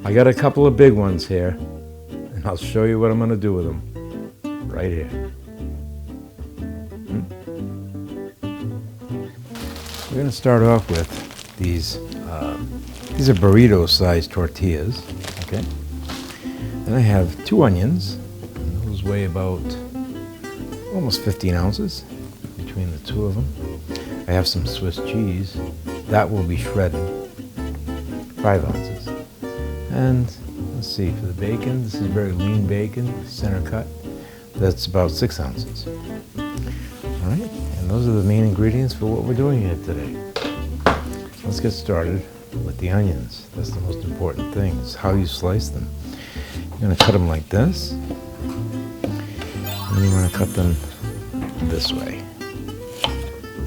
I got a couple of big ones here, and I'll show you what I'm going to do with them right here. We're going to start off with these are burrito-sized tortillas, okay? And I have 2 onions, and those weigh about almost 15 ounces between the 2 of them. I have some Swiss cheese, that will be shredded, 5 ounces. And let's see, for the bacon, this is very lean bacon, center cut, that's about 6 ounces. All right, and those are the main ingredients for what we're doing here today. Let's get started with the onions. That's the most important thing, is how you slice them. You're going to cut them like this, and then you want to cut them this way,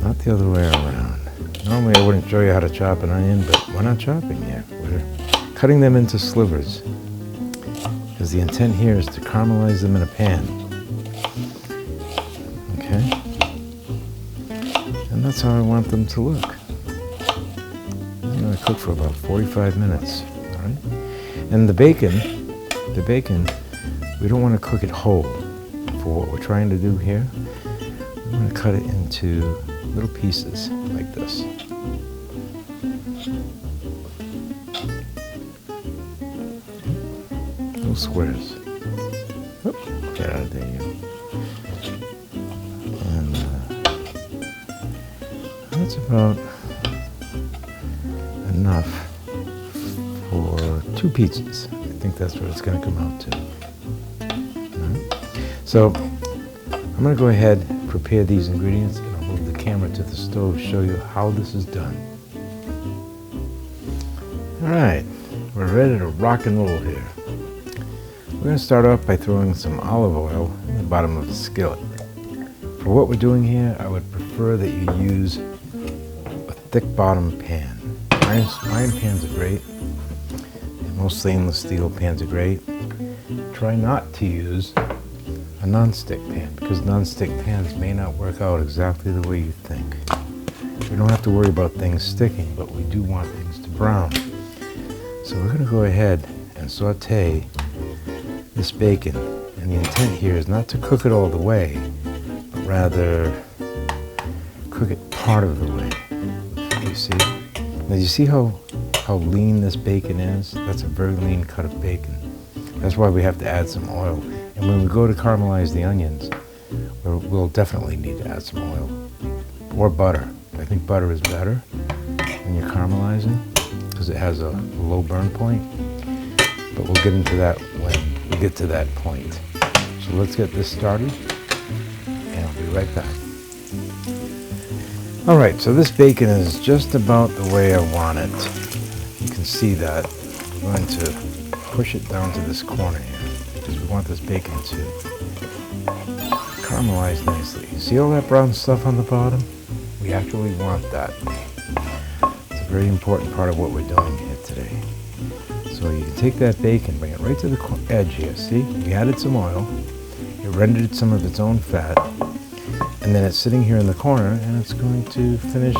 not the other way around. Normally I wouldn't show you how to chop an onion, but we're not chopping yet. We're cutting them into slivers, because the intent here is to caramelize them in a pan. Okay? And that's how I want them to look. I'm going to cook for about 45 minutes. All right? And the bacon, we don't want to cook it whole. For what we're trying to do here, we want to cut it into little pieces like this. Little squares. Oop, get out of there, you. And that's about enough for 2 pizzas. I think that's what it's going to come out to. So I'm going to go ahead and prepare these ingredients, and I'll move the camera to the stove to show you how this is done. All right, we're ready to rock and roll here. We're going to start off by throwing some olive oil in the bottom of the skillet. For what we're doing here, I would prefer that you use a thick bottom pan. Iron pans are great, and most stainless steel pans are great. Try not to use a non-stick pan, because non-stick pans may not work out exactly the way you think. We don't have to worry about things sticking, but we do want things to brown. So we're going to go ahead and saute this bacon, and the intent here is not to cook it all the way, but rather cook it part of the way. You see? Now you see how lean this bacon is? That's a very lean cut of bacon. That's why we have to add some oil. And when we go to caramelize the onions, we'll definitely need to add some oil. Or butter. I think butter is better when you're caramelizing, because it has a low burn point. But we'll get into that when we get to that point. So let's get this started, and I'll be right back. All right, so this bacon is just about the way I want it. You can see that. We're going to push it down to this corner here, because we want this bacon to caramelize nicely. You see all that brown stuff on the bottom? We actually want that. It's a very important part of what we're doing here today. So you can take that bacon, bring it right to the edge here. See, we added some oil. It rendered some of its own fat. And then it's sitting here in the corner, and it's going to finish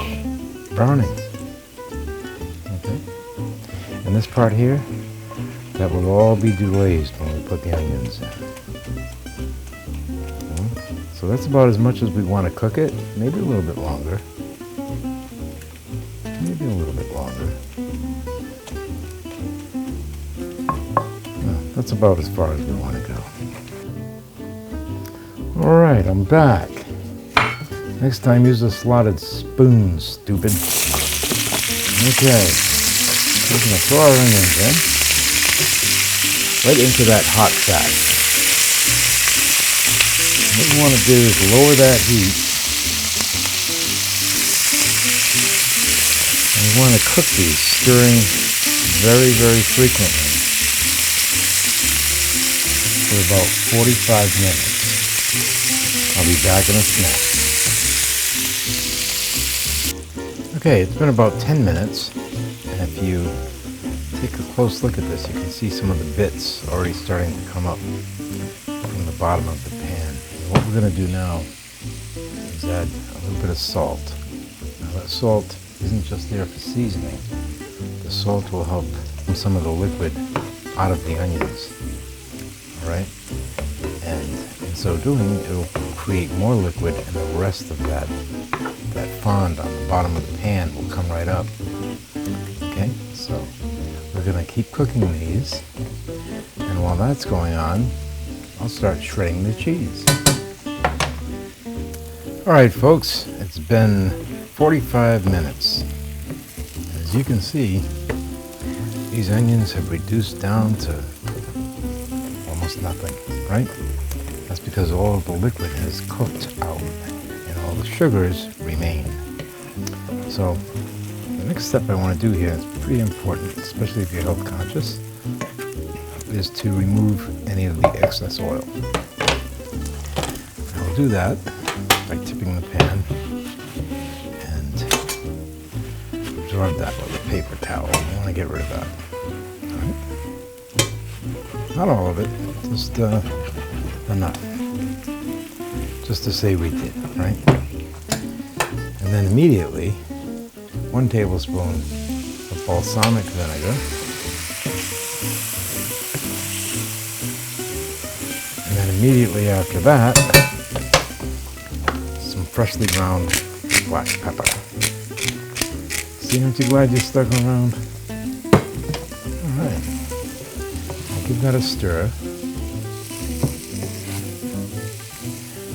browning. Okay? And this part here, that will all be deglazed when we put the onions in. So that's about as much as we want to cook it. Maybe a little bit longer. Maybe a little bit longer. Well, that's about as far as we want to go. All right, I'm back. Next time, use a slotted spoon, stupid. Okay, we're going to throw our onions in. Right into that hot fat. What we want to do is lower that heat. And we want to cook these, stirring very, very frequently for about 45 minutes. I'll be back in a snack. Okay, it's been about 10 minutes, and if you take a close look at this, you can see some of the bits already starting to come up from the bottom of the pan. And what we're going to do now is add a little bit of salt. Now that salt isn't just there for seasoning. The salt will help some of the liquid out of the onions. All right? And in so doing, it'll create more liquid, and the rest of that fond on the bottom of the pan will come right up. Okay, so we're gonna keep cooking these, and while that's going on, I'll start shredding the cheese. All right, folks, it's been 45 minutes. As you can see, these onions have reduced down to almost nothing, right? That's because all of the liquid has cooked out and all the sugars remain. So the next step I want to do here is pretty important, especially if you're health conscious, is to remove any of the excess oil. I'll do that by tipping the pan and absorb that with a paper towel. I want to get rid of that. All right. Not all of it, just enough. Just to say we did, right? And then immediately, 1 tablespoon of balsamic vinegar. And then immediately after that, some freshly ground black pepper. See, aren't you glad you stuck around? All right. I'll give that a stir.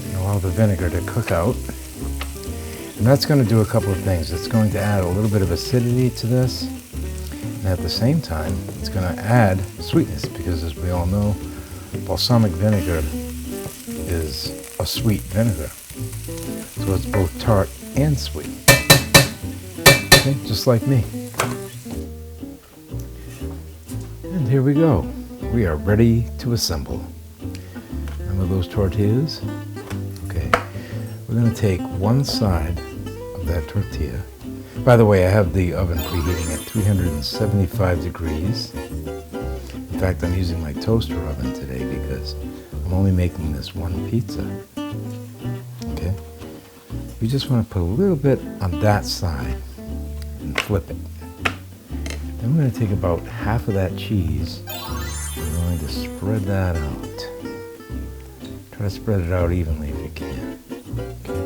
And allow the vinegar to cook out. And that's going to do a couple of things. It's going to add a little bit of acidity to this. And at the same time, it's going to add sweetness because, as we all know, balsamic vinegar is a sweet vinegar. So it's both tart and sweet. Okay, just like me. And here we go. We are ready to assemble. Remember those tortillas? Okay. We're going to take one side of that tortilla. By the way, I have the oven preheating at 375 degrees. In fact, I'm using my toaster oven today because I'm only making this one pizza. Okay? We just want to put a little bit on that side and flip it. Then we're going to take about half of that cheese. We're going to spread that out. Try to spread it out evenly if you can. Okay.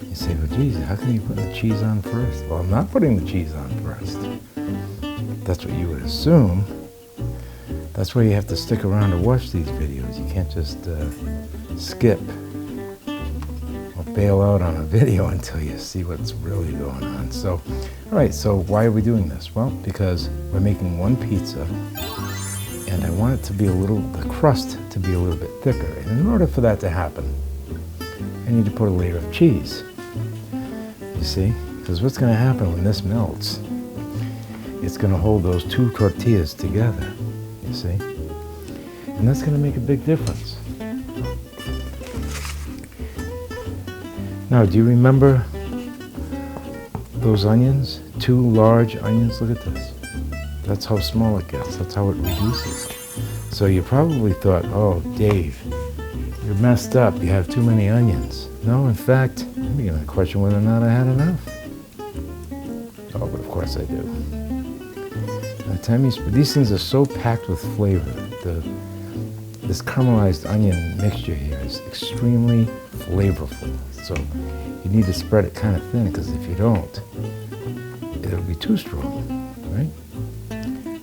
You say, well, geez, how can you put the cheese on first? Well, I'm not putting the cheese on first. That's what you would assume. That's why you have to stick around to watch these videos. You can't just skip or bail out on a video until you see what's really going on. So, all right, so why are we doing this? Well, because we're making one pizza, and I want it to be the crust to be a little bit thicker. And in order for that to happen, I need to put a layer of cheese. You see? Because what's going to happen when this melts, it's going to hold those 2 tortillas together, you see? And that's going to make a big difference. Now, do you remember those onions? 2 large onions? Look at this. That's how small it gets. That's how it reduces. So you probably thought, oh, Dave, you're messed up. You have too many onions. No, in fact, I'm going to question whether or not I had enough. Oh, but of course I do. By the time these things are so packed with flavor. This caramelized onion mixture here is extremely flavorful. So you need to spread it kind of thin, because if you don't, it'll be too strong, right?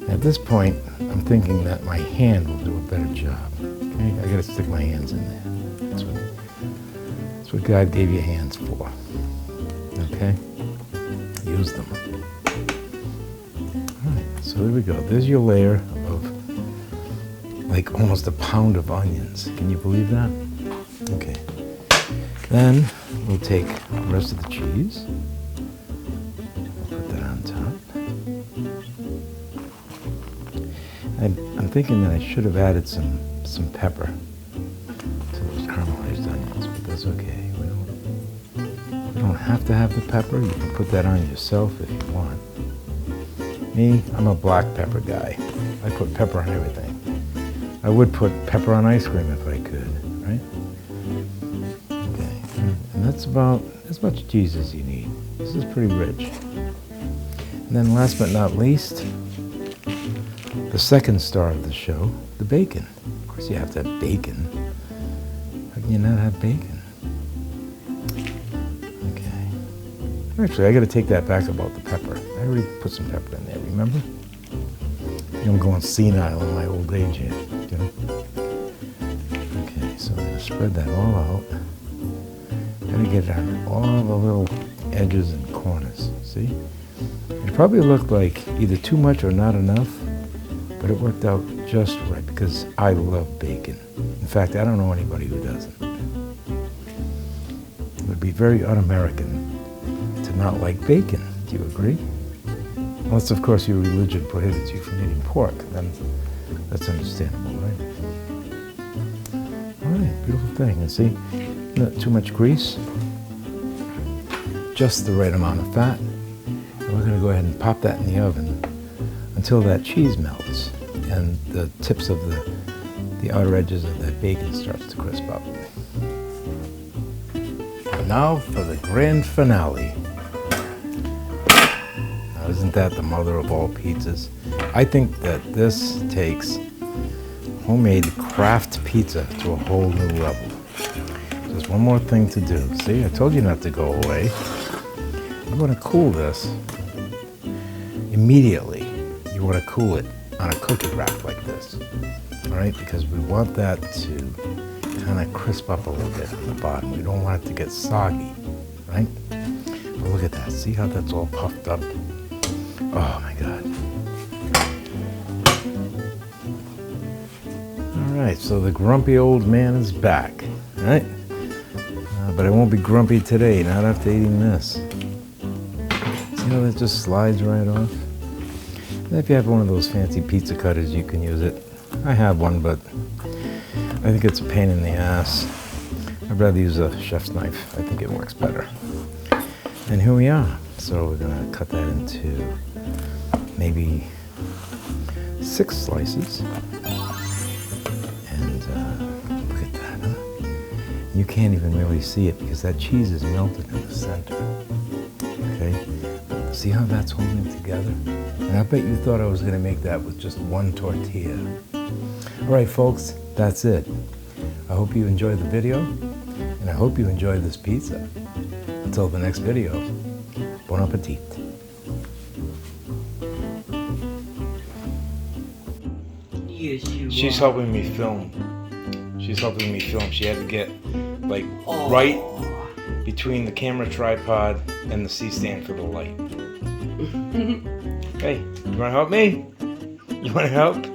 At this point, I'm thinking that my hand will do a better job. Okay, I gotta stick my hands in there. That's what God gave you hands for. Okay, use them. All right, so there we go. There's your layer of like almost a pound of onions. Can you believe that? Okay. Then we'll take the rest of the cheese. Put that on top. I'm thinking that I should have added some pepper to those caramelized onions, but that's okay. We don't have to have the pepper. You can put that on yourself if you want. Me, I'm a black pepper guy. I put pepper on everything. I would put pepper on ice cream if I could, right? Okay, and that's about as much cheese as you need. This is pretty rich. And then last but not least, the second star of the show, the bacon. Of course you have to have bacon. How can you not have bacon? Okay. Actually, I got to take that back about the pepper. I already put some pepper in there, remember? I'm going senile in my old age here, you know? Okay, so I'm going to spread that all out. Got to get it on all the little edges and corners, see? It probably looked like either too much or not enough, but it worked out just right because I love bacon. In fact, I don't know anybody who doesn't. It would be very un-American to not like bacon. Do you agree? Unless, of course, your religion prohibits you from eating pork, then that's understandable, right? All right, beautiful thing. And see, not too much grease, just the right amount of fat. And we're going to go ahead and pop that in the oven until that cheese melts and the tips of the outer edges of that bacon starts to crisp up. And now for the grand finale. Now, isn't that the mother of all pizzas? I think that this takes homemade craft pizza to a whole new level. There's one more thing to do. See, I told you not to go away. You want to cool this immediately. You want to cool it on a cookie rack like this. All right, because we want that to kind of crisp up a little bit on the bottom. We don't want it to get soggy, right? But look at that. See how that's all puffed up? Oh my God. All right, so the grumpy old man is back, right? But I won't be grumpy today, not after eating this. See how that just slides right off? And if you have one of those fancy pizza cutters, you can use it. I have one, but I think it's a pain in the ass. I'd rather use a chef's knife. I think it works better. And here we are. So we're gonna cut that into maybe 6 slices. And look at that, huh? You can't even really see it because that cheese is melted in the center. Okay? See how that's holding together? And I bet you thought I was going to make that with just one tortilla. All right, folks, that's it. I hope you enjoyed the video, and I hope you enjoyed this pizza. Until the next video, bon appetit. Yes, you She's are. helping me film. She's helping me film. She had to get like right between the camera tripod and the C-stand for the light. Hey, you want to help me? You want to help?